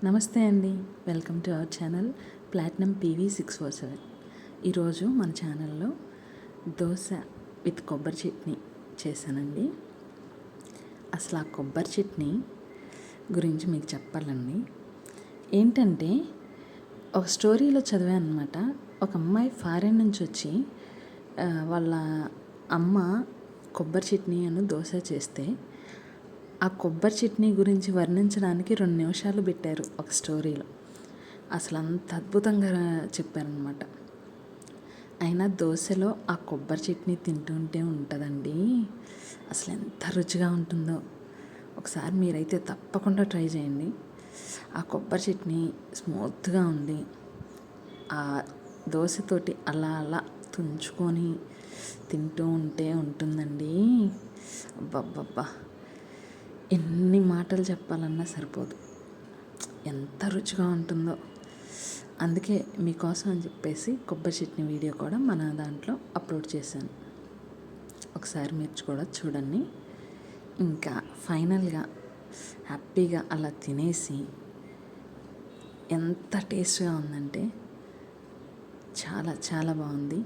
నమస్తే అండి, welcome to our channel platinum PV647. ఈరోజు మన ఛానల్లో దోశ విత్ కొబ్బరి చట్నీ చేశానండి. అసలు ఆ కొబ్బరి చట్నీ గురించి మీకు చెప్పాలండి. ఏంటంటే ఒక స్టోరీలో చదివాను అనమాట. ఒక అమ్మాయి ఫారెన్ నుంచి వచ్చి వాళ్ళ అమ్మ కొబ్బరి చట్నీ దోశ చేస్తే ఆ కొబ్బరి చట్నీ గురించి వర్ణించడానికి 2 నిమిషాలు పెట్టారు ఒక స్టోరీలో. అసలు అంత అద్భుతంగా చెప్పారనమాట. అయినా దోశలో ఆ కొబ్బరి చట్నీ తింటుంటే ఉంటుందండి, అసలు ఎంత రుచిగా ఉంటుందో. ఒకసారి మీరైతే తప్పకుండా ట్రై చేయండి. ఆ కొబ్బరి చట్నీ స్మూత్గా ఉండి ఆ దోశతోటి అలా అలా తుంచుకొని తింటూ ఉంటే ఉంటుందండి. అబ్బబ్బబ్బా, ఎన్ని మాటలు చెప్పాలన్నా సరిపోదు, ఎంత రుచిగా ఉంటుందో. అందుకే మీకోసం అని చెప్పేసి కొబ్బరి చట్నీ వీడియో కూడా మన దాంట్లో అప్లోడ్ చేశాను. ఒకసారి మీరు కూడా చూడండి. ఇంకా ఫైనల్గా హ్యాపీగా అలా తినేసి ఎంత టేస్ట్గా ఉందంటే చాలా చాలా బాగుంది.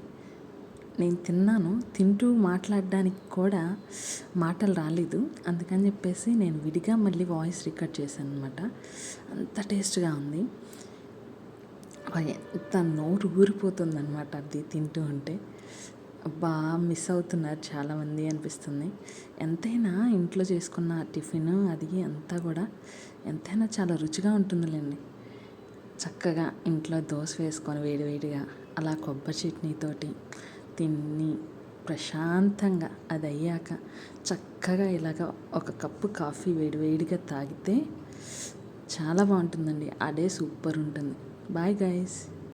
నేను తిన్నాను, తింటూ మాట్లాడడానికి కూడా మాటలు రాలేదు. అందుకని చెప్పేసి నేను విడిగా మళ్ళీ వాయిస్ రికార్డ్ చేశాను అనమాట. అంత టేస్ట్గా ఉంది. ఎంత నోరు ఊరిపోతుంది అనమాట అది తింటూ ఉంటే. బాగా మిస్ అవుతున్నారు చాలామంది అనిపిస్తుంది. ఎంతైనా ఇంట్లో చేసుకున్న టిఫిన్ అది అంతా కూడా ఎంతైనా చాలా రుచిగా ఉంటుందిలేండి. చక్కగా ఇంట్లో దోశ వేసుకొని వేడివేడిగా అలా కొబ్బరి చట్నీతోటి తిని ప్రశాంతంగా అది అయ్యాక చక్కగా ఇలాగ ఒక కప్పు కాఫీ వేడివేడిగా తాగితే చాలా బాగుంటుందండి. ఆ డే సూపర్ ఉంటుంది. Bye guys.